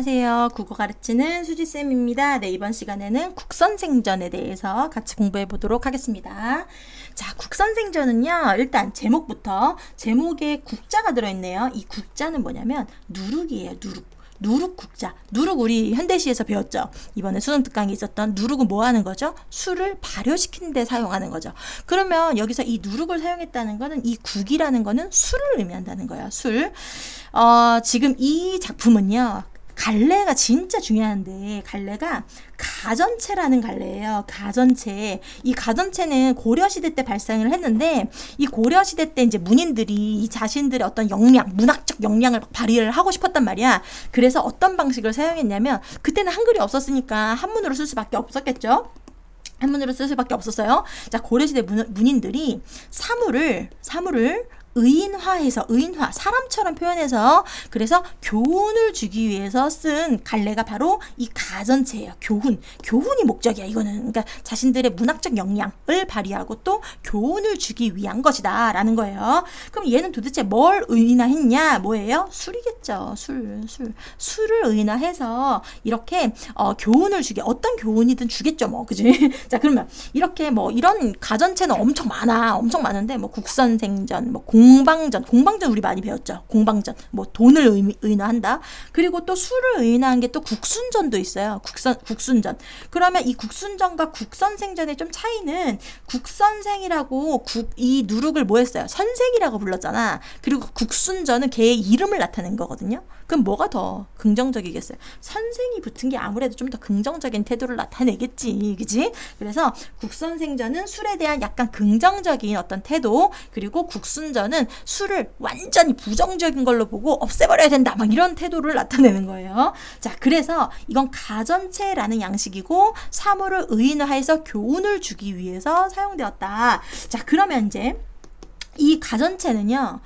안녕하세요. 국어 가르치는 수지쌤입니다. 네, 이번 시간에는 국선생전에 대해서 같이 공부해 보도록 하겠습니다. 자, 국선생전은요, 일단 제목부터, 제목에 국자가 들어있네요. 이 국자는 뭐냐면 누룩이에요. 누룩 국자. 누룩 우리 현대시에서 배웠죠. 이번에 수능 특강에 있었던 누룩은 뭐 하는 거죠? 술을 발효시키는 데 사용하는 거죠. 그러면 여기서 이 누룩을 사용했다는 거는 이 국이라는 거는 술을 의미한다는 거예요. 술. 지금 이 작품은요. 갈래가 진짜 중요한데 갈래가 가전체라는 갈래예요. 가전체. 이 가전체는 고려시대 때 발생을 했는데 이 고려시대 때 이제 문인들이 이 자신들의 어떤 역량, 문학적 역량을 발휘를 하고 싶었단 말이야. 그래서 어떤 방식을 사용했냐면 그때는 한글이 없었으니까 한문으로 쓸 수밖에 없었겠죠. 한문으로 쓸 수밖에 없었어요. 자, 고려시대 문인들이 사물을 의인화해서 사람처럼 표현해서 그래서 교훈을 주기 위해서 쓴 갈래가 바로 이 가전체예요. 교훈이 목적이야. 이거는 그러니까 자신들의 문학적 역량을 발휘하고 또 교훈을 주기 위한 것이다 라는 거예요. 그럼 얘는 도대체 뭘 의인화했냐? 뭐예요? 술이겠죠. 술을 의인화해서 이렇게 교훈을 주게 어떤 교훈이든 주겠죠. 뭐 그지? 자, 그러면 이렇게 뭐 이런 가전체는 엄청 많은데 뭐 국선생전, 뭐 공방전 우리 많이 배웠죠. 공방전, 뭐 돈을 의인화한다. 그리고 또 술을 의인화한 게 또 국순전도 있어요. 국순전. 그러면 이 국순전과 국선생전의 좀 차이는 국선생이라고 이 누룩을 뭐 했어요? 선생이라고 불렀잖아. 그리고 국순전은 걔의 이름을 나타낸 거거든요. 그럼 뭐가 더 긍정적이겠어요? 선생이 붙은 게 아무래도 좀 더 긍정적인 태도를 나타내겠지. 그치? 그래서 국선생전은 술에 대한 약간 긍정적인 어떤 태도, 그리고 국순전은 술을 완전히 부정적인 걸로 보고 없애버려야 된다. 막 이런 태도를 나타내는 거예요. 자, 그래서 이건 가전체라는 양식이고 사물을 의인화해서 교훈을 주기 위해서 사용되었다. 자, 그러면 이제 이 가전체는요,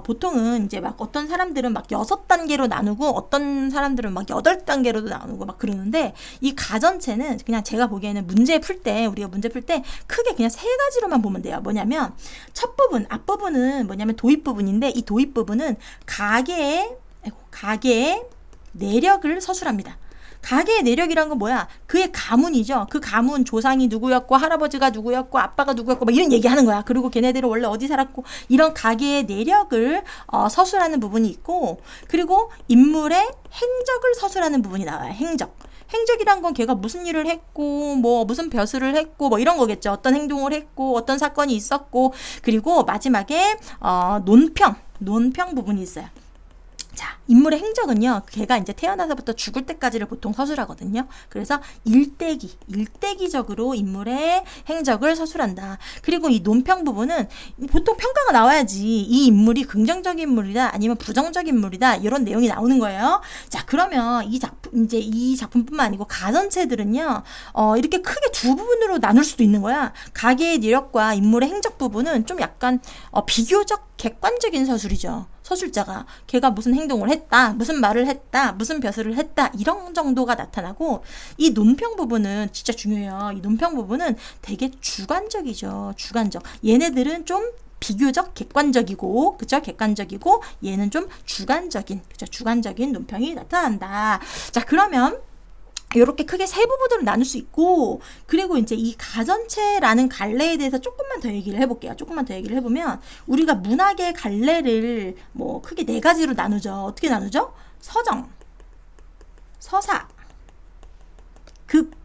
보통은 이제 막 어떤 사람들은 막 6단계로 나누고 어떤 사람들은 막 8단계로도 나누고 막 그러는데 이 가전체는 그냥 제가 보기에는 우리가 문제 풀 때 크게 그냥 3가지로만 보면 돼요. 뭐냐면 첫 부분, 앞부분은 뭐냐면 도입 부분인데 이 도입 부분은 가계의 내력을 서술합니다. 가계의 내력이란 건 뭐야? 그의 가문이죠. 그 가문 조상이 누구였고 할아버지가 누구였고 아빠가 누구였고 막 이런 얘기하는 거야. 그리고 걔네들은 원래 어디 살았고 이런 가계의 내력을 서술하는 부분이 있고, 그리고 인물의 행적을 서술하는 부분이 나와요. 행적이란 건 걔가 무슨 일을 했고 뭐 무슨 벼슬을 했고 뭐 이런 거겠죠. 어떤 행동을 했고 어떤 사건이 있었고, 그리고 마지막에 논평 부분이 있어요. 자, 인물의 행적은요, 걔가 이제 태어나서부터 죽을 때까지를 보통 서술하거든요. 그래서 일대기적으로 인물의 행적을 서술한다. 그리고 이 논평 부분은 보통 평가가 나와야지 이 인물이 긍정적인 인물이다 아니면 부정적인 인물이다 이런 내용이 나오는 거예요. 자, 그러면 이 작품뿐만 아니고 가전체들은요, 이렇게 크게 두 부분으로 나눌 수도 있는 거야. 가계의 내력과 인물의 행적 부분은 좀 약간 비교적 객관적인 서술이죠. 서술자가 걔가 무슨 행동을 했다, 무슨 말을 했다, 무슨 벼슬을 했다 이런 정도가 나타나고, 이 논평 부분은 진짜 중요해요. 이 논평 부분은 되게 주관적이죠. 주관적. 얘네들은 좀 비교적 객관적이고, 그죠? 객관적이고 얘는 좀 주관적인, 그죠? 주관적인 논평이 나타난다. 자, 그러면 이렇게 크게 3부분으로 나눌 수 있고, 그리고 이제 이 가전체라는 갈래에 대해서 조금만 더 얘기를 해볼게요. 조금만 더 얘기를 해보면 우리가 문학의 갈래를 뭐 크게 4가지로 나누죠. 어떻게 나누죠? 서정, 서사, 극,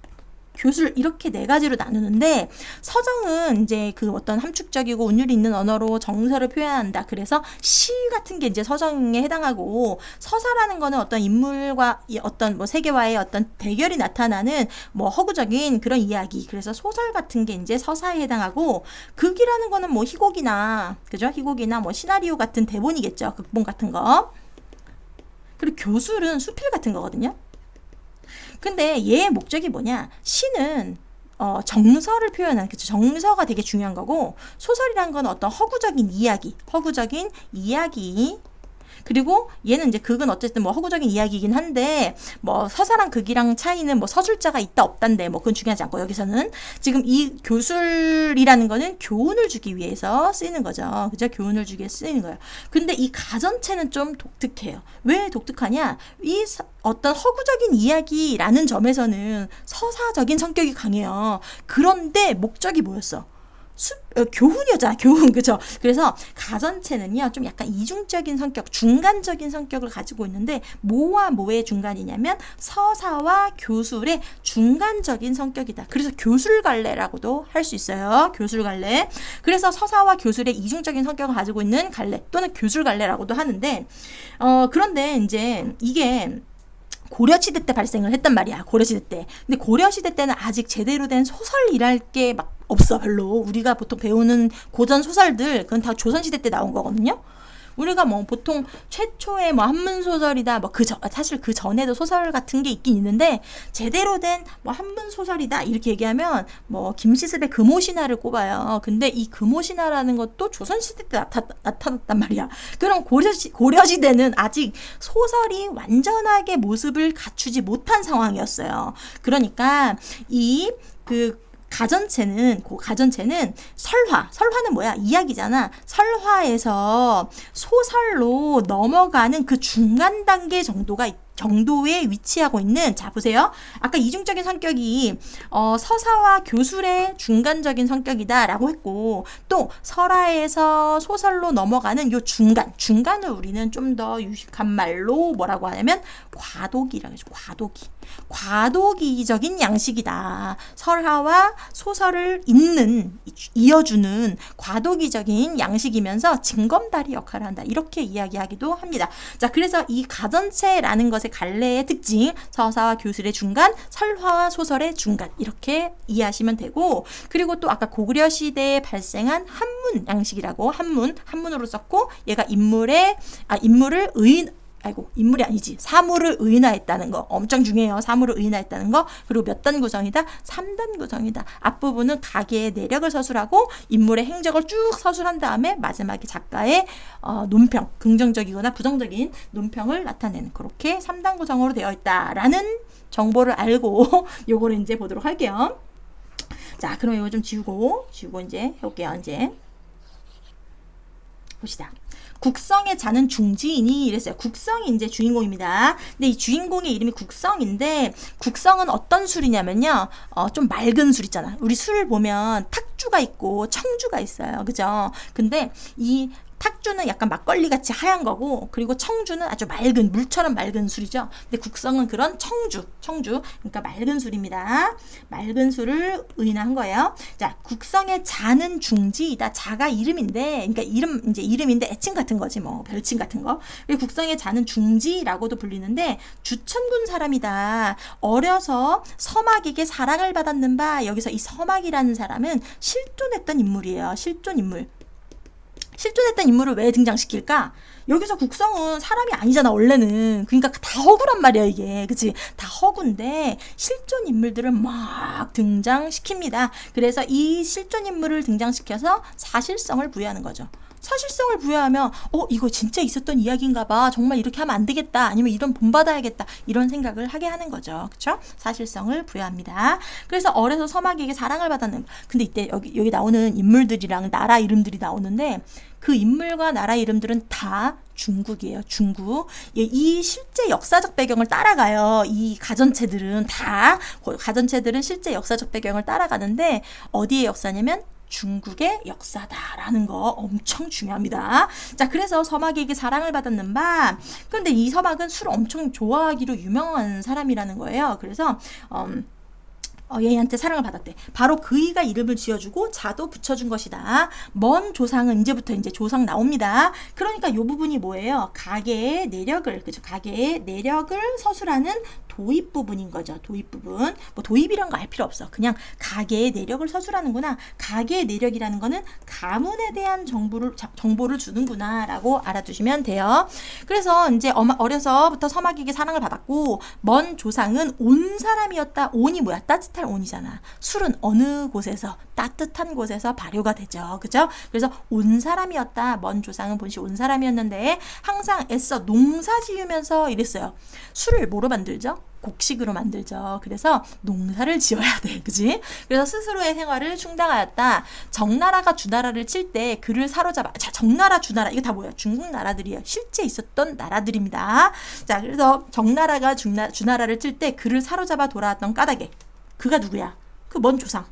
교술 이렇게 4가지로 나누는데, 서정은 이제 그 어떤 함축적이고 운율이 있는 언어로 정서를 표현한다. 그래서 시 같은 게 이제 서정에 해당하고, 서사라는 거는 어떤 인물과 어떤 뭐 세계와의 어떤 대결이 나타나는 뭐 허구적인 그런 이야기. 그래서 소설 같은 게 이제 서사에 해당하고, 극이라는 거는 뭐 희곡이나, 그죠? 희곡이나 뭐 시나리오 같은 대본이겠죠. 극본 같은 거. 그리고 교술은 수필 같은 거거든요. 근데 얘의 목적이 뭐냐? 시는 정서를 표현하는, 그쵸? 정서가 되게 중요한 거고, 소설이란 건 어떤 허구적인 이야기, 그리고 얘는 이제 극은 어쨌든 뭐 허구적인 이야기이긴 한데 뭐 서사랑 극이랑 차이는 뭐 서술자가 있다 없단데 뭐 그건 중요하지 않고 여기서는 지금 이 교술이라는 거는 교훈을 주기 위해서 쓰이는 거죠. 그죠? 교훈을 주기 위해서 쓰이는 거예요. 근데 이 가전체는 좀 독특해요. 왜 독특하냐? 어떤 허구적인 이야기라는 점에서는 서사적인 성격이 강해요. 그런데 목적이 뭐였어? 교훈이었잖아, 교훈. 그죠? 그래서 가전체는요, 좀 약간 이중적인 성격, 중간적인 성격을 가지고 있는데, 뭐와 뭐의 중간이냐면, 서사와 교술의 중간적인 성격이다. 그래서 교술갈래라고도 할 수 있어요. 교술갈래. 그래서 서사와 교술의 이중적인 성격을 가지고 있는 갈래, 또는 교술갈래라고도 하는데, 그런데 이제 이게, 고려시대 때 발생을 했단 말이야. 고려시대 때. 근데 고려시대 때는 아직 제대로 된 소설이랄 게 막 없어, 별로. 우리가 보통 배우는 고전 소설들, 그건 다 조선시대 때 나온 거거든요. 우리가 뭐 보통 최초의 뭐 한문소설이다, 뭐 사실 그 전에도 소설 같은 게 있긴 있는데, 제대로 된 뭐 한문소설이다, 이렇게 얘기하면 뭐 김시습의 금오신화를 꼽아요. 근데 이 금오신화라는 것도 조선시대 때 나타났단 말이야. 그럼 고려시대는 아직 소설이 완전하게 모습을 갖추지 못한 상황이었어요. 그러니까 가전체는 설화는 뭐야? 이야기잖아. 설화에서 소설로 넘어가는 그 중간 단계 정도에 위치하고 있는, 자 보세요. 아까 이중적인 성격이 서사와 교술의 중간적인 성격이다라고 했고, 또 설화에서 소설로 넘어가는 요 중간을 우리는 좀 더 유식한 말로 뭐라고 하냐면 과도기라고 하죠. 과도기적인 양식이다. 설화와 소설을 이어주는 과도기적인 양식이면서 징검다리 역할을 한다. 이렇게 이야기하기도 합니다. 자, 그래서 이 가전체라는 것의 갈래의 특징, 서사와 교술의 중간, 설화와 소설의 중간, 이렇게 이해하시면 되고, 그리고 또 아까 고구려시대에 발생한 한문 양식이라고, 한문으로 썼고, 얘가 사물을 의인화했다는 거 엄청 중요해요. 사물을 의인화했다는 거. 그리고 몇 단 구성이다? 3단 구성이다. 앞부분은 가계의 내력을 서술하고 인물의 행적을 쭉 서술한 다음에 마지막에 작가의 논평, 긍정적이거나 부정적인 논평을 나타내는, 그렇게 3단 구성으로 되어 있다라는 정보를 알고 요거를 이제 보도록 할게요. 자, 그럼 이거 좀 지우고 이제 해볼게요. 이제 봅시다. 국성의 자는 중지이니 이랬어요. 국성이 이제 주인공입니다. 근데 이 주인공의 이름이 국성인데, 국성은 어떤 술이냐면요, 좀 맑은 술 있잖아. 우리 술 보면 탁주가 있고 청주가 있어요. 그죠? 근데 이 탁주는 약간 막걸리 같이 하얀 거고, 그리고 청주는 아주 맑은, 물처럼 맑은 술이죠. 근데 국성은 그런 청주, 그러니까 맑은 술입니다. 맑은 술을 의인화한 거예요. 자, 국성의 자는 중지이다. 자가 이름인데, 그러니까 이름인데 애칭 같은 거지, 뭐 별칭 같은 거. 그리고 국성의 자는 중지라고도 불리는데, 주천군 사람이다. 어려서 서막에게 사랑을 받았는 바. 여기서 이 서막이라는 사람은 실존했던 인물이에요. 실존했던 인물을 왜 등장시킬까? 여기서 국성은 사람이 아니잖아, 원래는. 그러니까 다 허구란 말이야, 이게. 그치? 다 허구인데, 실존 인물들을 막 등장시킵니다. 그래서 이 실존 인물을 등장시켜서 사실성을 부여하는 거죠. 사실성을 부여하면 이거 진짜 있었던 이야기인가 봐. 정말 이렇게 하면 안 되겠다. 아니면 이런 본받아야겠다. 이런 생각을 하게 하는 거죠. 그렇죠? 사실성을 부여합니다. 그래서 어려서 서막에게 사랑을 받았는. 근데 이때 여기 나오는 인물들이랑 나라 이름들이 나오는데, 그 인물과 나라 이름들은 다 중국이에요. 중국. 이 실제 역사적 배경을 따라가요. 이 가전체들은 실제 역사적 배경을 따라가는데, 어디의 역사냐면 중국의 역사다라는 거 엄청 중요합니다. 자, 그래서 서막에게 사랑을 받았는 바. 그런데 이 서막은 술을 엄청 좋아하기로 유명한 사람이라는 거예요. 그래서 얘한테 사랑을 받았대. 바로 그이가 이름을 지어주고 자도 붙여준 것이다. 먼 조상은 이제부터 이제 조상 나옵니다. 그러니까 이 부분이 뭐예요? 가계의 내력을 서술하는 도입 부분인 거죠. 도입 부분. 뭐 도입이란 거 알 필요 없어. 그냥 가계의 내력을 서술하는구나. 가계의 내력이라는 거는 가문에 대한 정보를 주는구나 라고 알아두시면 돼요. 그래서 이제 어려서부터 서막에게 사랑을 받았고 먼 조상은 온 사람이었다. 온이 뭐야? 따뜻한 온이잖아. 술은 어느 곳에서 따뜻한 곳에서 발효가 되죠. 그죠? 그래서 온 사람이었다. 먼 조상은 본시 온 사람이었는데 항상 애써 농사 지으면서 이랬어요. 술을 뭐로 만들죠? 곡식으로 만들죠. 그래서 농사를 지어야 돼. 그지? 그래서 스스로의 생활을 충당하였다. 정나라가 주나라를 칠 때 그를 사로잡아. 자, 정나라, 주나라. 이거 다 뭐야? 중국 나라들이에요. 실제 있었던 나라들입니다. 자, 그래서 정나라가 주나라를 칠 때 그를 사로잡아 돌아왔던 까닭에. 그가 누구야? 그 먼 조상.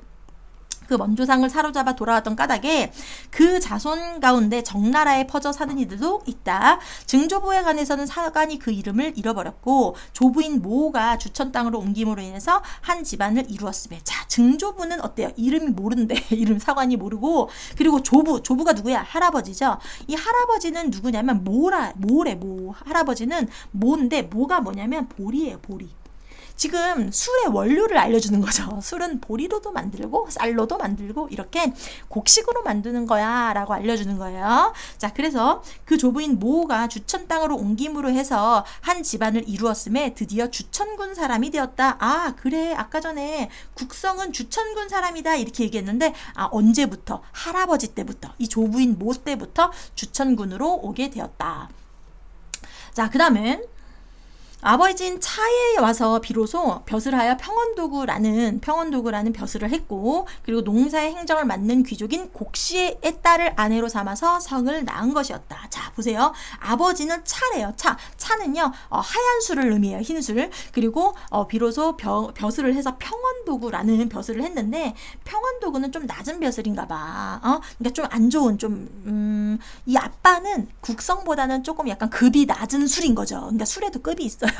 그 먼 조상을 사로잡아 돌아왔던 까닭에 그 자손 가운데 정나라에 퍼져 사는 이들도 있다. 증조부에 관해서는 사관이 그 이름을 잃어버렸고 조부인 모가 주천 땅으로 옮김으로 인해서 한 집안을 이루었으며 자 증조부는 어때요? 이름이 모른대. 이름 사관이 모르고 그리고 조부가 누구야? 할아버지죠. 이 할아버지는 누구냐면 모. 할아버지는 모인데 모가 뭐냐면 보리예요. 보리. 지금 술의 원료를 알려주는 거죠. 술은 보리로도 만들고 쌀로도 만들고 이렇게 곡식으로 만드는 거야 라고 알려주는 거예요. 자, 그래서 그 조부인 모가 주천 땅으로 옮김으로 해서 한 집안을 이루었음에 드디어 주천군 사람이 되었다. 아, 그래. 아까 전에 국성은 주천군 사람이다 이렇게 얘기했는데 언제부터? 할아버지 때부터 이 조부인 모 때부터 주천군으로 오게 되었다. 자, 그 다음엔 아버지인 차에 와서 비로소 벼슬 하여 평원도구라는 벼슬을 했고 그리고 농사의 행정을 맡는 귀족인 곡씨의 딸을 아내로 삼아서 성을 낳은 것이었다. 자, 보세요. 아버지는 차래요. 차는요 하얀 술을 의미해요. 흰술. 그리고 비로소 벼슬을 해서 평원도구라는 벼슬을 했는데 평원도구는 좀 낮은 벼슬인가 봐. 그러니까 좀 안 좋은 이 아빠는 국성보다는 조금 약간 급이 낮은 술인 거죠. 그러니까 술에도 급이 있어요.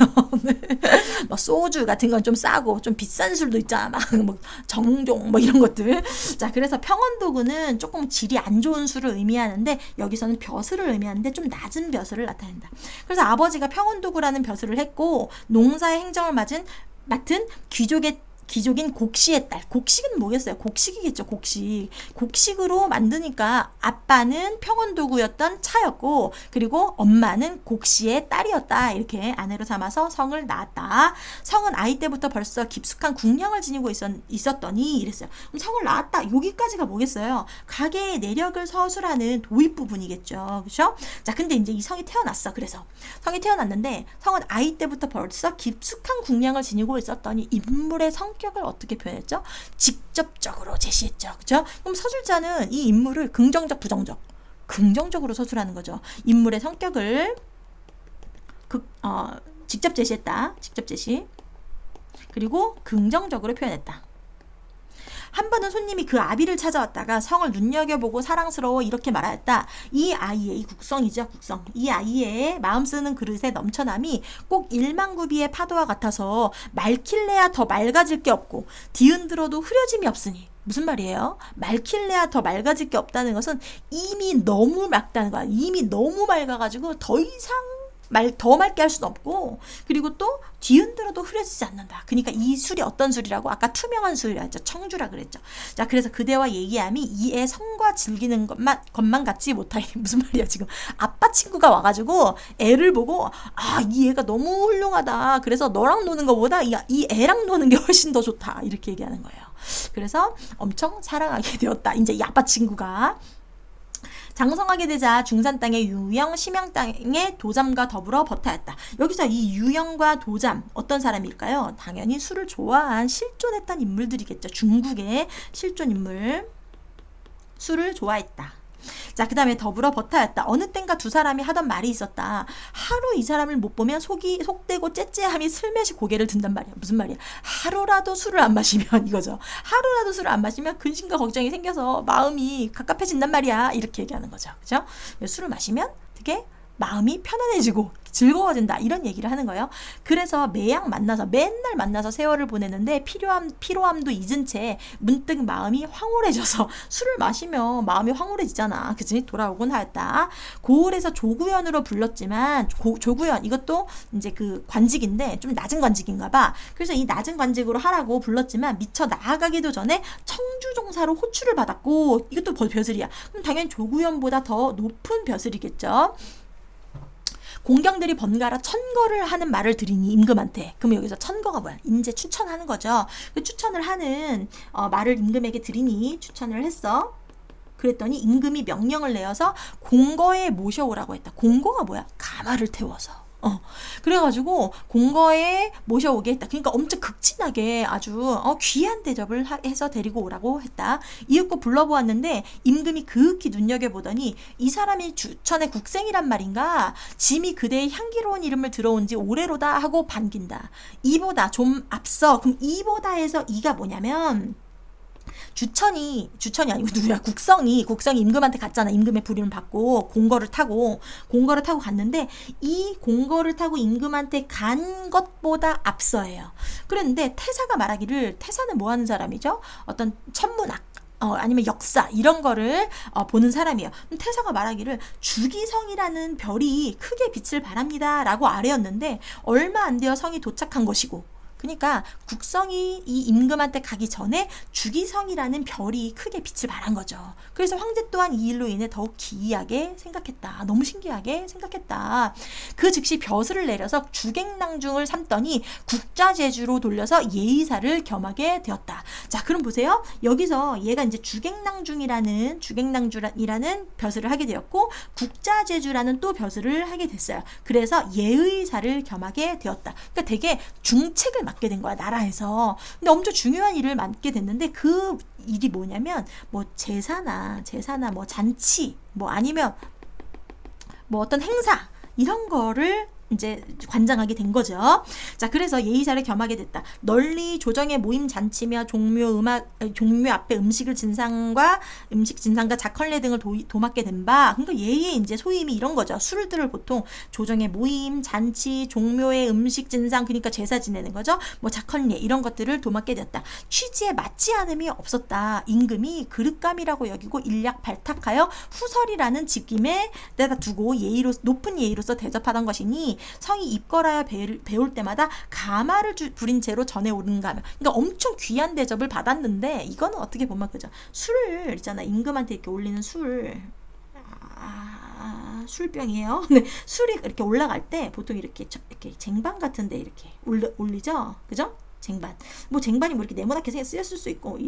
뭐 소주 같은 건 좀 싸고 좀 비싼 술도 있잖아. 막 뭐 정종 뭐 이런 것들. 자, 그래서 평원도구는 조금 질이 안 좋은 술을 의미하는데 여기서는 벼슬을 의미하는데 좀 낮은 벼슬을 나타낸다. 그래서 아버지가 평원도구라는 벼슬을 했고 농사의 행정을 맡은 귀족인 곡씨의 딸. 곡식은 뭐겠어요? 곡식이겠죠. 곡식으로 만드니까 아빠는 평원도구였던 차였고 그리고 엄마는 곡씨의 딸이었다. 이렇게 아내로 삼아서 성을 낳았다. 성은 아이 때부터 벌써 깊숙한 궁령을 지니고 있었더니 이랬어요. 그럼 성을 낳았다. 여기까지가 뭐겠어요? 가계의 내력을 서술하는 도입 부분이겠죠. 그렇죠? 자, 근데 이제 이 성이 태어났어. 그래서 성이 태어났는데 성은 아이 때부터 벌써 깊숙한 궁령을 지니고 있었더니 인물의 성격을 어떻게 표현했죠? 직접적으로 제시했죠. 그렇죠? 그럼 서술자는 이 인물을 긍정적, 부정적, 긍정적으로 서술하는 거죠. 인물의 성격을 직접 제시했다. 직접 제시. 그리고 긍정적으로 표현했다. 한 번은 손님이 그 아비를 찾아왔다가 성을 눈여겨보고 사랑스러워 이렇게 말하였다. 이 아이의, 이 국성이죠, 국성. 이 아이의 마음 쓰는 그릇의 넘쳐남이 꼭 일망구비의 파도와 같아서 맑길래야 더 맑아질 게 없고 뒤흔들어도 흐려짐이 없으니. 무슨 말이에요? 맑길래야 더 맑아질 게 없다는 것은 이미 너무 맑다는 거야. 이미 너무 맑아가지고 더 이상 더 맑게 할 수는 없고 그리고 또 뒤흔들어도 흐려지지 않는다. 그러니까 이 술이 어떤 술이라고? 아까 투명한 술이라 했죠. 청주라 그랬죠. 자, 그래서 그대와 얘기함이 이의 성과 즐기는 것만 같지 못하니. 무슨 말이야 지금. 아빠 친구가 와가지고 애를 보고 이 애가 너무 훌륭하다. 그래서 너랑 노는 것보다 이 애랑 노는 게 훨씬 더 좋다. 이렇게 얘기하는 거예요. 그래서 엄청 사랑하게 되었다. 이제 이 아빠 친구가 장성하게 되자 중산 땅의 유영, 심양 땅의 도잠과 더불어 버타였다. 여기서 이 유영과 도잠 어떤 사람일까요? 당연히 술을 좋아한 실존했던 인물들이겠죠. 중국의 실존 인물. 술을 좋아했다. 자, 그 다음에 더불어 버타였다. 어느 땐가 두 사람이 하던 말이 있었다. 하루 이 사람을 못 보면 속되고 째째함이 슬며시 고개를 든단 말이야. 무슨 말이야? 하루라도 술을 안 마시면 이거죠. 하루라도 술을 안 마시면 근심과 걱정이 생겨서 마음이 갑갑해진단 말이야. 이렇게 얘기하는 거죠. 그죠? 술을 마시면 되게 마음이 편안해지고 즐거워진다 이런 얘기를 하는 거예요. 그래서 매양 만나서 맨날 만나서 세월을 보내는데 피로함도 잊은 채 문득 마음이 황홀해져서 술을 마시면 마음이 황홀해지잖아. 그치? 돌아오곤 하였다. 고을에서 조구연으로 불렀지만 조구연 이것도 이제 그 관직인데 좀 낮은 관직인가 봐. 그래서 이 낮은 관직으로 하라고 불렀지만 미처 나아가기도 전에 청주종사로 호출을 받았고 이것도 벼슬이야. 그럼 당연히 조구연보다 더 높은 벼슬이겠죠. 공경들이 번갈아 천거를 하는 말을 들으니 임금한테. 그럼 여기서 천거가 뭐야? 인제 추천하는 거죠. 그 추천을 하는 말을 임금에게 들으니 추천을 했어. 그랬더니 임금이 명령을 내어서 공거에 모셔오라고 했다. 공거가 뭐야? 가마를 태워서. 그래가지고 공거에 모셔오게 했다. 그러니까 엄청 극진하게 아주 귀한 대접을 해서 데리고 오라고 했다. 이윽고 불러보았는데 임금이 극히 눈여겨보더니 이 사람이 주천의 국생이란 말인가? 짐이 그대의 향기로운 이름을 들어온 지 오래로다 하고 반긴다. 이보다 좀 앞서. 그럼 이보다에서 이가 뭐냐면 주천이 아니고 누구야? 국성이 임금한테 갔잖아. 임금의 부름을 받고 공거를 타고 갔는데 이 공거를 타고 임금한테 간 것보다 앞서예요. 그런데 태사가 말하기를, 태사는 뭐 하는 사람이죠? 어떤 천문학 아니면 역사 이런 거를 보는 사람이에요. 태사가 말하기를 주기성이라는 별이 크게 빛을 발합니다 라고 아뢰었는데 얼마 안 되어 성이 도착한 것이고, 그러니까 국성이 이 임금한테 가기 전에 주기성이라는 별이 크게 빛을 발한 거죠. 그래서 황제 또한 이 일로 인해 더욱 기이하게 생각했다. 너무 신기하게 생각했다. 그 즉시 벼슬을 내려서 주객낭중을 삼더니 국자제주로 돌려서 예의사를 겸하게 되었다. 자, 그럼 보세요. 여기서 얘가 이제 주객낭중이라는 벼슬을 하게 되었고 국자제주라는 또 벼슬을 하게 됐어요. 그래서 예의사를 겸하게 되었다. 그러니까 되게 중책을 맡게 된 거야, 나라에서. 근데 엄청 중요한 일을 맡게 됐는데 그 일이 뭐냐면 뭐 제사나 뭐 잔치 뭐 아니면 뭐 어떤 행사 이런 거를 이제 관장하게 된 거죠. 자, 그래서 예의사를 겸하게 됐다. 널리 조정의 모임 잔치며 종묘 앞에 음식 진상과 작헌례 등을 도맡게 된 바. 그러니까 예의 이제 소임이 이런 거죠. 술들을 보통 조정의 모임, 잔치, 종묘의 음식 진상, 그러니까 제사 지내는 거죠. 뭐 작헌례 이런 것들을 도맡게 됐다. 취지에 맞지 않음이 없었다. 임금이 그릇감이라고 여기고 일약 발탁하여 후설이라는 직임에 내다 두고 높은 예의로서 대접하던 것이니 성이 입거라야 배울 때마다 가마를 부린 채로 전해 오른가 하며. 그러니까 엄청 귀한 대접을 받았는데 이거는 어떻게 보면 그죠. 술을 있잖아. 임금한테 이렇게 올리는 술병이에요. 네, 술이 이렇게 올라갈 때 보통 이렇게 쟁반 같은데 이렇게 올리죠. 그죠? 쟁반. 뭐 쟁반이 뭐 이렇게 네모나게 생겼을 수 있고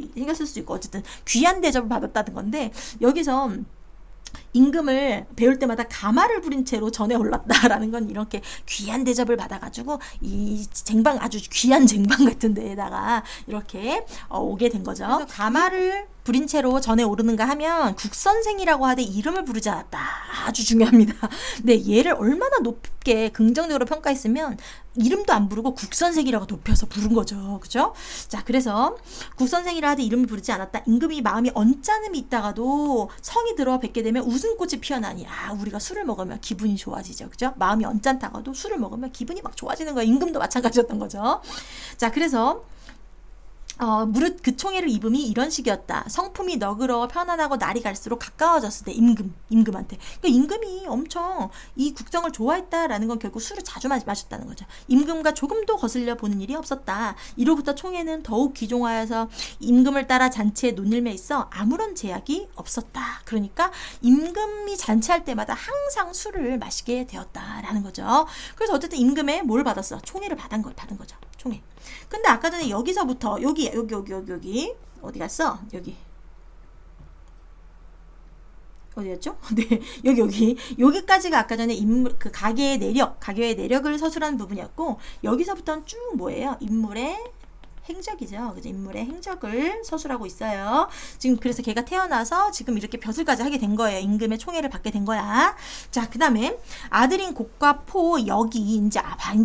어쨌든 귀한 대접을 받았다는 건데 여기서 임금을 배울 때마다 가마를 부린 채로 전에 올랐다라는 건 이렇게 귀한 대접을 받아가지고 이 쟁반 아주 귀한 쟁반 같은 데에다가 이렇게 오게 된 거죠. 그래서 가마를 부린 채로 전에 오르는가 하면 국선생이라고 하되 이름을 부르지 않았다. 아주 중요합니다. 네, 얘를 얼마나 높게 긍정적으로 평가했으면 이름도 안 부르고 국선생이라고 높여서 부른 거죠. 그죠? 자, 그래서 국선생이라 하되 이름을 부르지 않았다. 임금이 마음이 언짢음이 있다가도 성이 들어 뵙게 되면 웃음꽃이 피어나니 우리가 술을 먹으면 기분이 좋아지죠. 그죠? 마음이 언짢다가도 술을 먹으면 기분이 막 좋아지는 거예요. 임금도 마찬가지였던 거죠. 자, 그래서 무릇 그 총애를 입음이 이런 식이었다. 성품이 너그러워 편안하고 날이 갈수록 가까워졌을 때 임금한테. 그러니까 임금이 엄청 이 국정을 좋아했다라는 건 결국 술을 자주 마셨다는 거죠. 임금과 조금도 거슬려 보는 일이 없었다. 이로부터 총애는 더욱 귀종하여서 임금을 따라 잔치에 논일매 있어 아무런 제약이 없었다. 그러니까 임금이 잔치할 때마다 항상 술을 마시게 되었다라는 거죠. 그래서 어쨌든 임금의 뭘 받았어? 총애를 받은 거죠. 총애. 근데 아까 전에 여기서부터 여기 어디 갔어? 어디였죠? 네, 여기까지가 아까 전에 그 가계의 내력을 서술하는 부분이었고 여기서부터는 쭉 뭐예요? 인물의 행적이죠. 그죠? 인물의 행적을 서술하고 있어요. 지금 그래서 걔가 태어나서 지금 이렇게 벼슬까지 하게 된 거예요. 임금의 총애를 받게 된 거야. 자, 그 다음에 아들인 곡과 포 여기 이제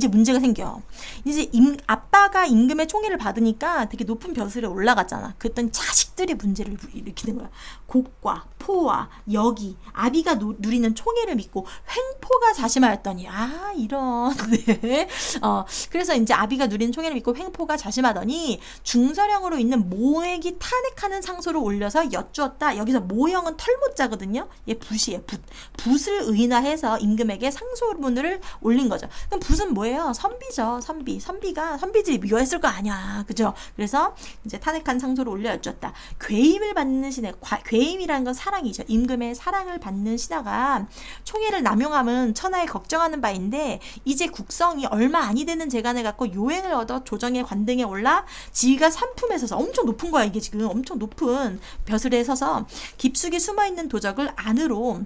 문제가 생겨. 이제 아빠가 임금의 총애를 받으니까 되게 높은 벼슬에 올라갔잖아. 그랬더니 자식들이 문제를 일으키는 거야. 곡과 포와 여기 아비가 누리는 총애를 믿고 횡포가 자심하였더니 이런 네. 그래서 이제 아비가 누리는 총애를 믿고 횡포가 자심하더니 중서령으로 있는 모액이 탄핵하는 상소를 올려서 여쭈었다. 여기서 모형은 털모자거든요. 얘 붓이에요. 붓을 의인화해서 임금에게 상소문을 올린 거죠. 그럼 붓은 뭐예요? 선비죠. 선비들이 미워했을 거 아니야. 그죠? 그래서 이제 탄핵한 상소를 올려 여쭈었다. 괴임을 받는 신하, 괴임이라는 건 사랑이죠. 임금의 사랑을 받는 신하가 총애를 남용하면 천하에 걱정하는 바인데 이제 국성이 얼마 아니 되는 재간을 갖고 요행을 얻어 조정의 관등에 올라 지위가 산품에 서서 엄청 높은 거야. 이게 지금 엄청 높은 벼슬에 서서 깊숙이 숨어있는 도적을 안으로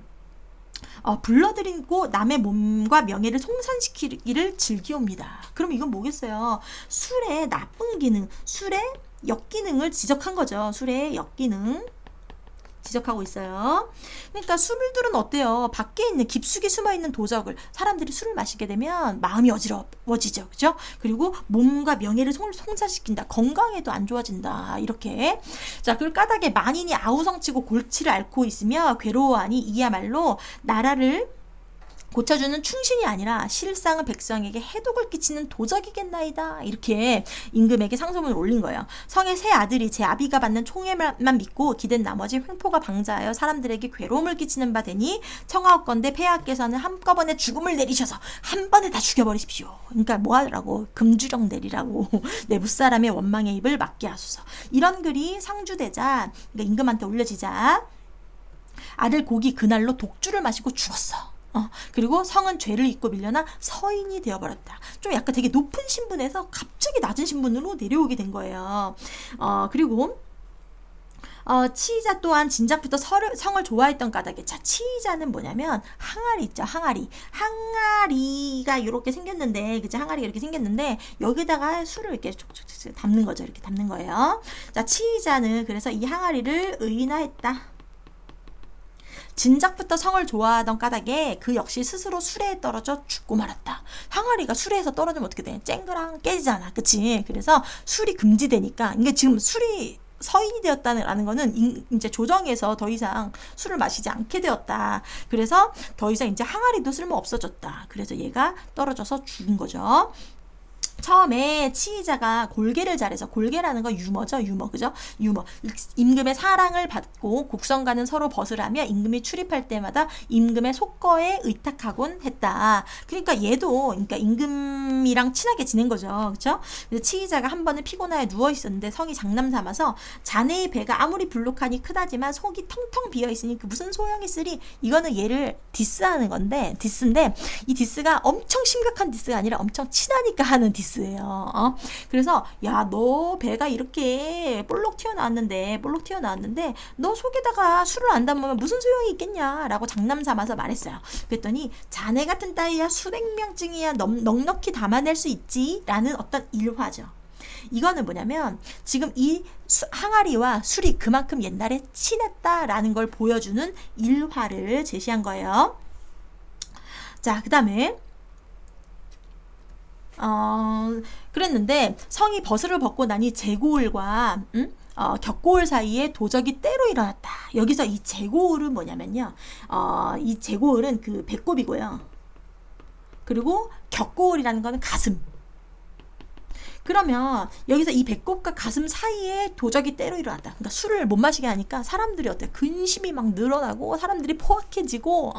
불러들이고 남의 몸과 명예를 송산시키기를 즐기옵니다. 그럼 이건 뭐겠어요? 술의 나쁜 기능, 술의 역기능을 지적한 거죠. 술의 역기능 지적하고 있어요. 그러니까 술들은 어때요? 밖에 있는 깊숙이 숨어있는 도적을 사람들이 술을 마시게 되면 마음이 어지러워지죠. 그죠? 그리고 몸과 명예를 송사시킨다. 건강에도 안 좋아진다. 이렇게. 자, 그 까닭에 만인이 아우성치고 골치를 앓고 있으며 괴로워하니 이야말로 나라를 고쳐주는 충신이 아니라 실상은 백성에게 해독을 끼치는 도적이겠나이다. 이렇게 임금에게 상소문을 올린 거예요. 성의 세 아들이 제 아비가 받는 총애만 믿고 기댄 나머지 횡포가 방자하여 사람들에게 괴로움을 끼치는 바 되니 청하옵건대 폐하께서는 한꺼번에 죽음을 내리셔서 한 번에 다 죽여버리십시오. 그러니까 뭐 하라고? 금주령 내리라고. 내부 사람의 원망의 입을 막게 하소서. 이런 글이 상주되자, 그러니까 임금한테 올려지자 아들 곡이 그날로 독주를 마시고 죽었어. 그리고 성은 죄를 잊고 밀려나 서인이 되어버렸다. 좀 약간 되게 높은 신분에서 갑자기 낮은 신분으로 내려오게 된 거예요. 그리고 치이자 또한 진작부터 성을 좋아했던 까닭에, 자, 치이자는 뭐냐면 항아리 있죠. 항아리가 이렇게 생겼는데, 그치? 항아리가 이렇게 생겼는데 여기다가 술을 이렇게 촉촉촉 담는 거죠. 이렇게 담는 거예요. 자, 치이자는 그래서 이 항아리를 의인화했다. 진작부터 성을 좋아하던 까닭에 그 역시 스스로 수레에 떨어져 죽고 말았다. 항아리가 수레에서 떨어지면 어떻게 돼? 쨍그랑 깨지잖아. 그치? 그래서 술이 금지되니까, 이게 지금 술이 서인이 되었다는 거는 이제 조정에서 더 이상 술을 마시지 않게 되었다. 그래서 더 이상 이제 항아리도 쓸모 없어졌다. 그래서 얘가 떨어져서 죽은 거죠. 처음에 치이자가 골계를 잘해서, 골계라는 건 유머죠. 유머. 그죠? 유머. 임금의 사랑을 받고 국성과는 서로 벗으라며 임금이 출입할 때마다 임금의 속거에 의탁하곤 했다. 그러니까 얘도 그러니까 임금이랑 친하게 지낸 거죠. 그렇죠? 그래서 치이자가 한 번은 피곤하여 누워 있었는데 성이 장남 삼아서 자네의 배가 아무리 불룩하니 크다지만 속이 텅텅 비어 있으니 그 무슨 소용이 있으리. 이거는 얘를 디스하는 건데, 디스인데 이 디스가 엄청 심각한 디스가 아니라 엄청 친하니까 하는 디스예요. 그래서 야, 너 배가 이렇게 볼록 튀어나왔는데 너 속에다가 술을 안 담으면 무슨 소용이 있겠냐라고 장남 삼아서 말했어요. 그랬더니 자네 같은 따위야 수백 명쯤이야 넉넉히 담아낼 수 있지라는 어떤 일화죠. 이거는 뭐냐면 지금 이 항아리와 술이 그만큼 옛날에 친했다라는 걸 보여주는 일화를 제시한 거예요. 자, 그 다음에 그랬는데 성이 버스를 벗고 나니 제고을과 격고을 사이에 도적이 때로 일어났다. 여기서 이 제고을은 뭐냐면요, 이 제고을은 그 배꼽이고요. 그리고 격고을이라는 거는 가슴. 그러면 여기서 이 배꼽과 가슴 사이에 도적이 때로 일어났다. 그러니까 술을 못 마시게 하니까 사람들이 어때? 근심이 막 늘어나고 사람들이 포악해지고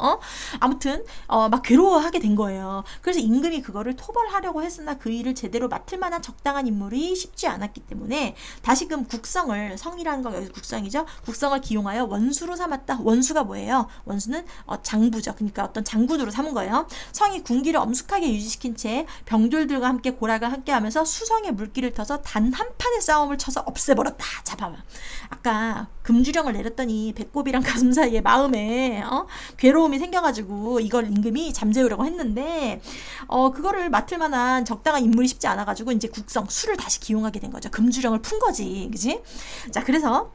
아무튼 막 괴로워하게 된 거예요. 그래서 임금이 그거를 토벌하려고 했으나 그 일을 제대로 맡을 만한 적당한 인물이 쉽지 않았기 때문에 다시금 국성을, 성이라는 건 여기서 국성이죠. 국성을 기용하여 원수로 삼았다. 원수가 뭐예요? 원수는 장부죠. 그러니까 어떤 장군으로 삼은 거예요. 성이 군기를 엄숙하게 유지시킨 채 병졸들과 함께 고락을 함께 하면서 수성 수성의 물기를 터서 단 한 판의 싸움을 쳐서 없애버렸다. 자, 봐봐. 아까 금주령을 내렸더니 배꼽이랑 가슴 사이에 마음에 괴로움이 생겨가지고 이걸 임금이 잠재우려고 했는데 그거를 맡을 만한 적당한 인물이 쉽지 않아가지고 이제 국성 수를 다시 기용하게 된 거죠. 금주령을 푼 거지, 그지? 자, 그래서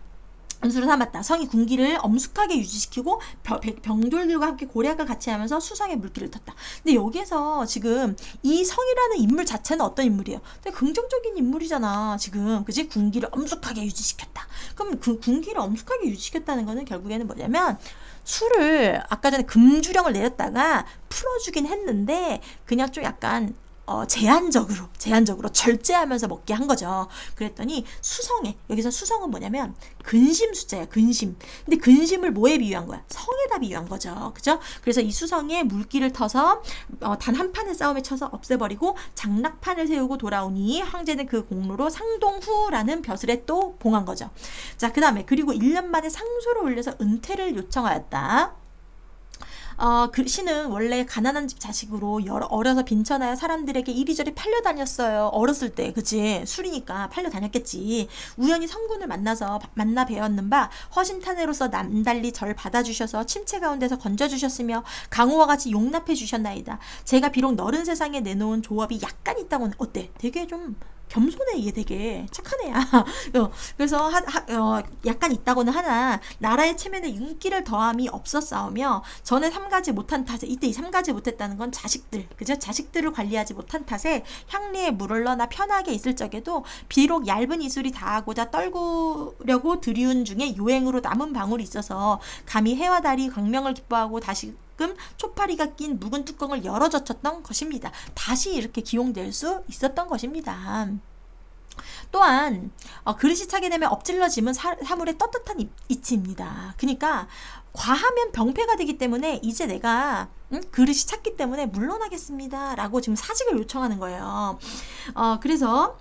은수를 삼았다. 성이 군기를 엄숙하게 유지시키고 병졸들과 함께 고략을 같이 하면서 수성의 물기를 텄다. 근데 여기에서 지금 이 성이라는 인물 자체는 어떤 인물이에요? 되게 긍정적인 인물이잖아. 지금 그지? 군기를 엄숙하게 유지시켰다. 그럼 그 군기를 엄숙하게 유지시켰다는 거는 결국에는 뭐냐면 수를 아까 전에 금주령을 내렸다가 풀어주긴 했는데 그냥 좀 약간 제한적으로 절제하면서 먹게 한 거죠. 그랬더니 수성에, 여기서 수성은 뭐냐면 근심 숫자야, 근심. 근데 근심을 뭐에 비유한 거야? 성에다 비유한 거죠. 그죠? 그래서 이 수성에 물기를 터서 단 한 판의 싸움에 쳐서 없애버리고 장락판을 세우고 돌아오니 황제는 그 공로로 상동후라는 벼슬에 또 봉한 거죠. 자, 그 다음에 그리고 1년 만에 상소를 올려서 은퇴를 요청하였다. 그 신은 원래 가난한 집 자식으로 어려서 빈천하여 사람들에게 이리저리 팔려 다녔어요. 어렸을 때, 그치? 술이니까 팔려 다녔겠지. 우연히 성군을 만나 배웠는 바 허신탄회로서 남달리 절 받아주셔서 침체 가운데서 건져주셨으며 강호와 같이 용납해 주셨나이다. 제가 비록 너른 세상에 내놓은 조업이 약간 있다고는 어때? 되게 좀 겸손해. 얘 되게 착한 애야. 그래서 약간 있다고는 하나 나라의 체면에 윤기를 더함이 없었사오며 전에 삼가지 못한 탓에, 이때 이 삼가지 못했다는 건 자식들, 그죠? 자식들을 관리하지 못한 탓에 향리에 물을 넣나 편하게 있을 적에도 비록 얇은 이슬이 닿아고자 떨구려고 들이운 중에 요행으로 남은 방울이 있어서 감히 해와 달이 광명을 기뻐하고 다시 초파리가 낀 묵은 뚜껑을 열어 젖혔던 것입니다. 다시 이렇게 기용될 수 있었던 것입니다. 또한 그릇이 차게 되면 엎질러짐은 사물의 떳떳한 이치입니다. 그러니까 과하면 병폐가 되기 때문에 이제 내가 그릇이 찼기 때문에 물러나겠습니다 라고 지금 사직을 요청하는 거예요. 그래서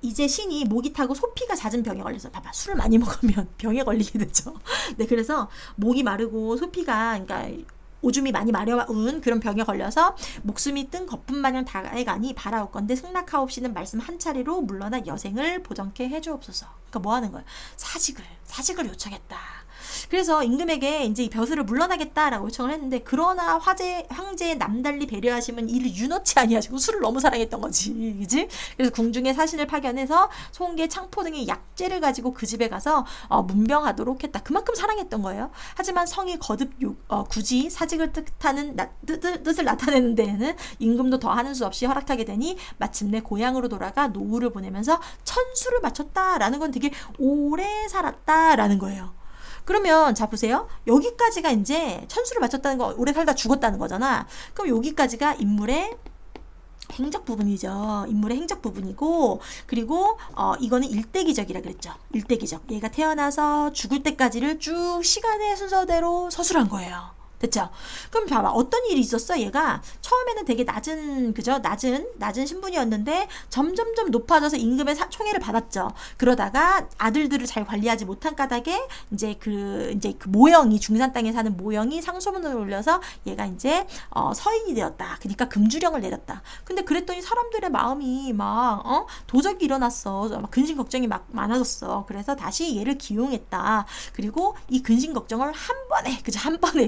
이제 신이 목이 타고 소피가 잦은 병에 걸려서, 봐봐, 술을 많이 먹으면 병에 걸리게 되죠. 네, 그래서 목이 마르고 소피가, 그러니까 오줌이 많이 마려운 그런 병에 걸려서 목숨이 뜬 거품 마냥 다해가니 바라옵건대 승낙하옵시는 말씀 한 차례로 물러나 여생을 보정케 해주옵소서. 그러니까 뭐 하는 거야? 사직을 요청했다. 그래서 임금에게 이제 이 벼슬을 물러나겠다라고 요청을 했는데, 그러나 황제의 남달리 배려하심은 이를 유너치 아니하시고 술을 너무 사랑했던 거지, 그지? 그래서 궁중에 사신을 파견해서 송개, 창포 등의 약재를 가지고 그 집에 가서 문병하도록 했다. 그만큼 사랑했던 거예요. 하지만 성이 거듭 굳이 사직을 뜻을 나타내는 데에는 임금도 더하는 수 없이 허락하게 되니 마침내 고향으로 돌아가 노후를 보내면서 천수를 마쳤다라는 건 되게 오래 살았다라는 거예요. 그러면 자 보세요. 여기까지가 이제 천수를 마쳤다는 거, 오래 살다 죽었다는 거잖아. 그럼 여기까지가 인물의 행적 부분이죠. 인물의 행적 부분이고, 그리고 이거는 일대기적이라 그랬죠. 일대기적. 얘가 태어나서 죽을 때까지를 쭉 시간의 순서대로 서술한 거예요. 됐죠? 그럼 봐봐. 어떤 일이 있었어? 얘가 처음에는 되게 낮은 신분이었는데 점점점 높아져서 임금의 총애를 받았죠. 그러다가 아들들을 잘 관리하지 못한 까닭에 이제 그 모영이, 중산 땅에 사는 모영이 상소문을 올려서 얘가 이제 서인이 되었다. 그러니까 금주령을 내렸다. 근데 그랬더니 사람들의 마음이 막 도적이 일어났어. 막 근심 걱정이 막 많아졌어. 그래서 다시 얘를 기용했다. 그리고 이 근심 걱정을 한 번에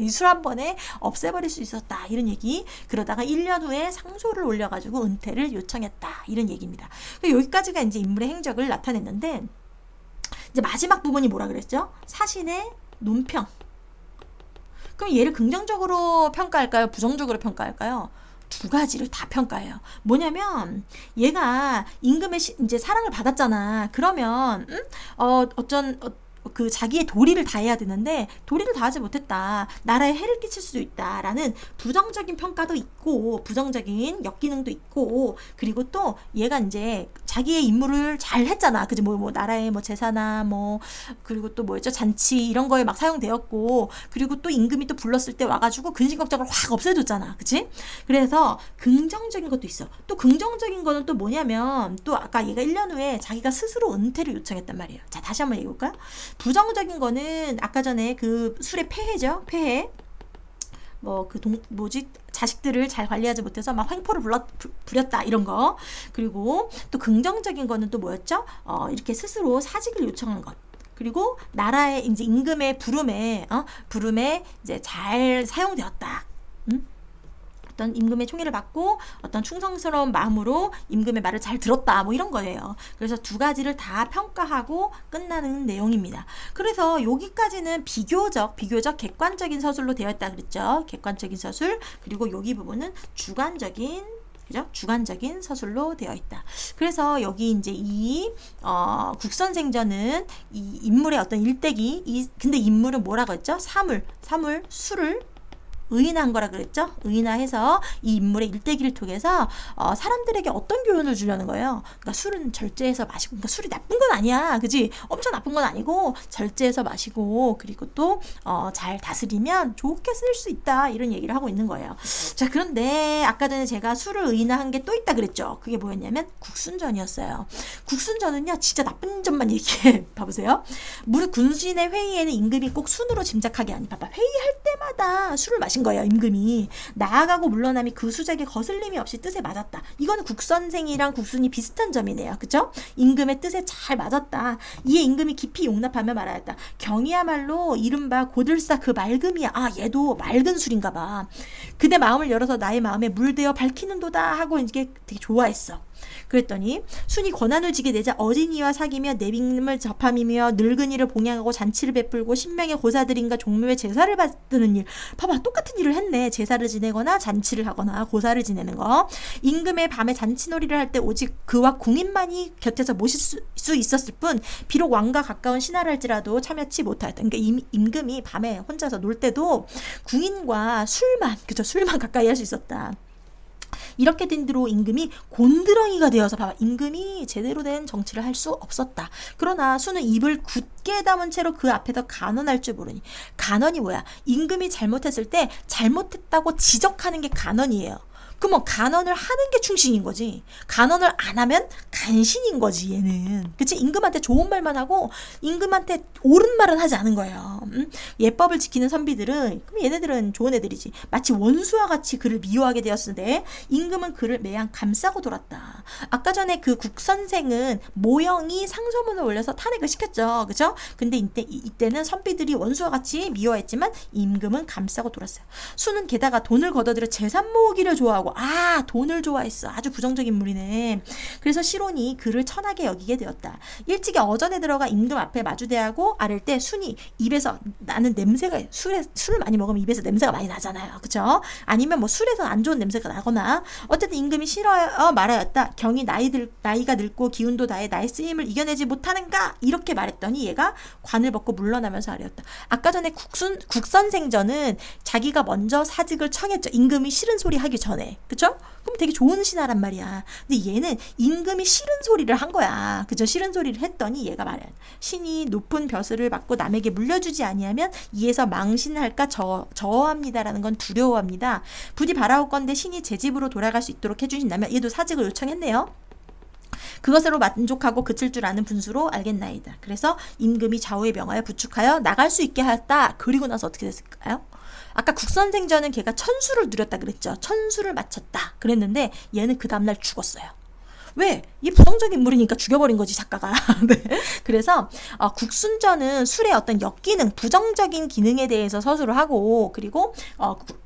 이 술 한 번에 없애버릴 수 있었다. 이런 얘기. 그러다가 1년 후에 상소를 올려가지고 은퇴를 요청했다. 이런 얘기입니다. 여기까지가 이제 인물의 행적을 나타냈는데, 이제 마지막 부분이 뭐라 그랬죠? 사신의 논평. 그럼 얘를 긍정적으로 평가할까요? 부정적으로 평가할까요? 두 가지를 다 평가해요. 뭐냐면 얘가 임금의 이제 사랑을 받았잖아. 그러면 그 자기의 도리를 다해야 되는데 도리를 다하지 못했다. 나라에 해를 끼칠 수도 있다라는 부정적인 평가도 있고, 부정적인 역기능도 있고, 그리고 또 얘가 이제 자기의 임무를 잘 했잖아. 그지? 뭐 나라의 뭐 제사나 그리고 또 뭐였죠? 잔치 이런 거에 막 사용되었고, 그리고 또 임금이 또 불렀을 때 와가지고 근심 걱정을 확 없애줬잖아. 그치? 그래서 긍정적인 것도 있어. 또 긍정적인 거는 또 뭐냐면, 또 아까 얘가 1년 후에 자기가 스스로 은퇴를 요청했단 말이에요. 자, 다시 한번 얘기해볼까요? 부정적인 거는 아까 전에 그 술의 폐해죠. 폐해. 자식들을 잘 관리하지 못해서 막 횡포를 부렸다 이런 거. 그리고 또 긍정적인 거는 또 뭐였죠? 이렇게 스스로 사직을 요청한 것. 그리고 나라의 이제 임금의 부름에 이제 잘 사용되었다. 어떤 임금의 총애를 받고 어떤 충성스러운 마음으로 임금의 말을 잘 들었다 뭐 이런 거예요. 그래서 두 가지를 다 평가하고 끝나는 내용입니다. 그래서 여기까지는 비교적 객관적인 서술로 되어 있다 그랬죠. 객관적인 서술. 그리고 여기 부분은 주관적인 서술로 되어 있다. 그래서 여기 이제 이 국선생전은 이 인물의 어떤 일대기, 근데 인물은 뭐라고 했죠? 술을 의인한 거라 그랬죠? 의인화해서 이 인물의 일대기를 통해서 사람들에게 어떤 교훈을 주려는 거예요. 그러니까 술은 절제해서 마시고, 그러니까 술이 나쁜 건 아니야, 그지? 엄청 나쁜 건 아니고 절제해서 마시고, 그리고 또 잘 다스리면 좋게 쓸 수 있다, 이런 얘기를 하고 있는 거예요. 자, 그런데 아까 전에 제가 술을 의인화한 게 또 있다 그랬죠? 그게 뭐였냐면 국순전이었어요. 국순전은요, 진짜 나쁜 점만 얘기해 봐보세요. 무릇 군신의 회의에는 임금이 꼭 순으로 짐작하게 하니, 봐봐, 회의할 때마다 술을 마신 거예요. 임금이 나아가고 물러남이 그 수작에 거슬림이 없이 뜻에 맞았다. 이거는 국선생이랑 국순이 비슷한 점이네요. 그죠? 임금의 뜻에 잘 맞았다. 이에 임금이 깊이 용납하며 말하였다. 경이야말로 이른바 고들사 그 맑음이야. 얘도 맑은 술인가 봐. 그대 마음을 열어서 나의 마음에 물되어 밝히는도다 하고 이게 되게 좋아했어. 그랬더니 순이 권한을 지게 되자 어린이와 사귀며 내빈을 접함이며 늙은이를 봉양하고 잔치를 베풀고 신명의 고사들인가 종묘에 제사를 받드는 일. 봐봐, 똑같은 일을 했네. 제사를 지내거나 잔치를 하거나 고사를 지내는 거. 임금의 밤에 잔치놀이를 할 때 오직 그와 궁인만이 곁에서 모실 수 있었을 뿐 비록 왕과 가까운 신하를 할지라도 참여치 못하였다. 그러니까 임금이 밤에 혼자서 놀 때도 궁인과 술만 가까이 할 수 있었다. 이렇게 된 뒤로 임금이 곤드렁이가 되어서, 봐봐, 임금이 제대로 된 정치를 할 수 없었다. 그러나 수는 입을 굳게 다문 채로 그 앞에서 간언할 줄 모르니. 간언이 뭐야? 임금이 잘못했을 때 잘못했다고 지적하는 게 간언이에요. 그러면 간언을 하는 게 충신인 거지. 간언을 안 하면 간신인 거지, 얘는. 그치? 임금한테 좋은 말만 하고 임금한테 옳은 말은 하지 않은 거예요. 예법을 지키는 선비들은, 그럼 얘네들은 좋은 애들이지. 마치 원수와 같이 그를 미워하게 되었는데 임금은 그를 매양 감싸고 돌았다. 아까 전에 그 국선생은 모형이 상소문을 올려서 탄핵을 시켰죠. 그죠? 근데 이때는 선비들이 원수와 같이 미워했지만 임금은 감싸고 돌았어요. 수는 게다가 돈을 걷어들여 재산 모으기를 좋아하고, 돈을 좋아했어. 아주 부정적인 인물이네. 그래서 시론이 그를 천하게 여기게 되었다. 일찍이 어전에 들어가 임금 앞에 마주대하고 아를 때 순이 입에서 나는 냄새가, 술을 많이 먹으면 입에서 냄새가 많이 나잖아요. 그쵸? 아니면 뭐 술에서 안 좋은 냄새가 나거나, 어쨌든 임금이 싫어요 말하였다. 경이 나이가 늙고 기운도 다해 나의 쓰임을 이겨내지 못하는가? 이렇게 말했더니 얘가 관을 벗고 물러나면서 아뢰었다. 아까 전에 국선생전은 자기가 먼저 사직을 청했죠. 임금이 싫은 소리 하기 전에. 그쵸? 그럼 되게 좋은 신하란 말이야. 근데 얘는 임금이 싫은 소리를 한 거야. 그죠? 싫은 소리를 했더니 얘가 말해. 신이 높은 벼슬을 받고 남에게 물려주지 아니하면 이에서 망신할까 저어합니다라는 건 두려워합니다. 부디 바라옵건대 신이 제 집으로 돌아갈 수 있도록 해주신다면, 얘도 사직을 요청했네요. 그것으로 만족하고 그칠 줄 아는 분수로 알겠나이다. 그래서 임금이 좌우의 명하여 부축하여 나갈 수 있게 하였다. 그리고 나서 어떻게 됐을까요? 아까 국선생전은 걔가 천수를 누렸다 그랬죠. 천수를 마쳤다 그랬는데 얘는 그 다음날 죽었어요. 왜? 이 부정적인 인물이니까 죽여버린 거지, 작가가. 네. 그래서 국순전은 술의 어떤 역기능, 부정적인 기능에 대해서 서술을 하고, 그리고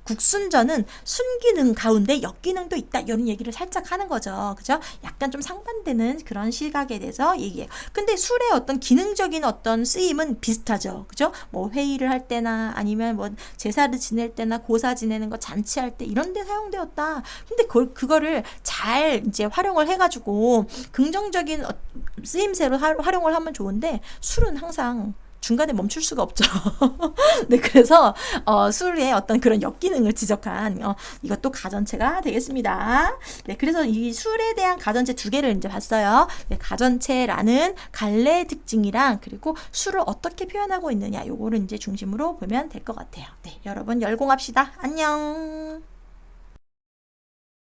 국순전은 순기능 가운데 역기능도 있다, 이런 얘기를 살짝 하는 거죠. 그죠? 약간 좀 상반되는 그런 시각에 대해서 얘기해요. 근데 술의 어떤 기능적인 어떤 쓰임은 비슷하죠. 그죠? 뭐 회의를 할 때나 아니면 뭐 제사를 지낼 때나 고사 지내는 거, 잔치할 때 이런 데 사용되었다. 근데 그거를 잘 이제 활용을 해가지고 긍정적인 쓰임새로 활용을 하면 좋은데, 술은 항상 중간에 멈출 수가 없죠. 네, 그래서 술의 어떤 그런 역기능을 지적한 이것도 가전체가 되겠습니다. 네, 그래서 이 술에 대한 가전체 두 개를 이제 봤어요. 네, 가전체라는 갈래의 특징이랑, 그리고 술을 어떻게 표현하고 있느냐, 요거를 이제 중심으로 보면 될 것 같아요. 네, 여러분 열공합시다. 안녕.